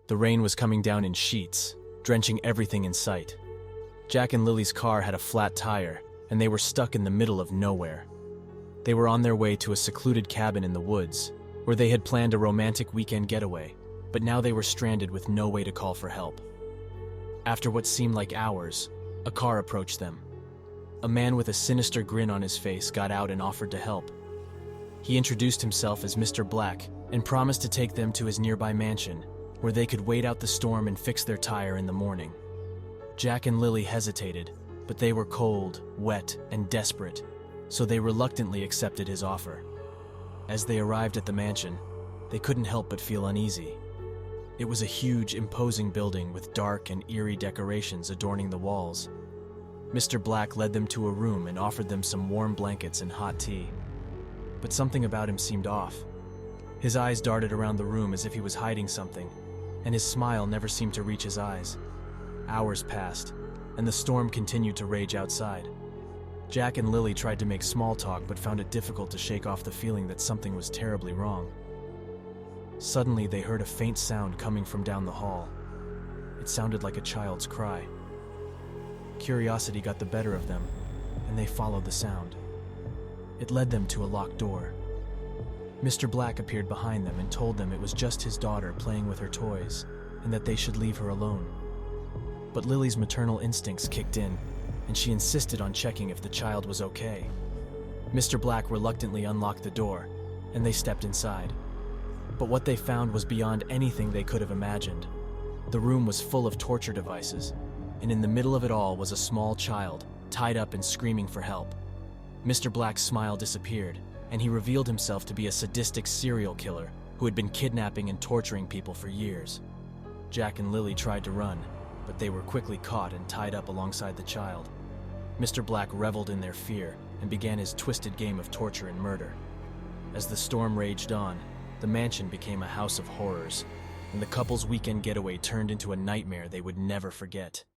The rain was coming down in sheets, drenching everything in sight. Jack and Lily's car had a flat tire, and they were stuck in the middle of nowhere. They were on their way to a secluded cabin in the woods, where they had planned a romantic weekend getaway, but now they were stranded with no way to call for help. After what seemed like hours, a car approached them. A man with a sinister grin on his face got out and offered to help. He introduced himself as Mr. Black and promised to take them to his nearby mansion, where they could wait out the storm and fix their tire in the morning. Jack and Lily hesitated, but they were cold, wet, and desperate, so they reluctantly accepted his offer. As they arrived at the mansion, they couldn't help but feel uneasy. It was a huge, imposing building with dark and eerie decorations adorning the walls. Mr. Black led them to a room and offered them some warm blankets and hot tea. But something about him seemed off. His eyes darted around the room as if he was hiding something, and his smile never seemed to reach his eyes. Hours passed, and the storm continued to rage outside. Jack and Lily tried to make small talk but found it difficult to shake off the feeling that something was terribly wrong. Suddenly, they heard a faint sound coming from down the hall. It sounded like a child's cry. Curiosity got the better of them, and they followed the sound. It led them to a locked door. Mr. Black appeared behind them and told them it was just his daughter playing with her toys, and that they should leave her alone. But Lily's maternal instincts kicked in, and she insisted on checking if the child was okay. Mr. Black reluctantly unlocked the door, and they stepped inside. But what they found was beyond anything they could have imagined. The room was full of torture devices, and in the middle of it all was a small child, tied up and screaming for help. Mr. Black's smile disappeared, and he revealed himself to be a sadistic serial killer who had been kidnapping and torturing people for years. Jack and Lily tried to run, but they were quickly caught and tied up alongside the child. Mr. Black reveled in their fear and began his twisted game of torture and murder. As the storm raged on, the mansion became a house of horrors, and the couple's weekend getaway turned into a nightmare they would never forget.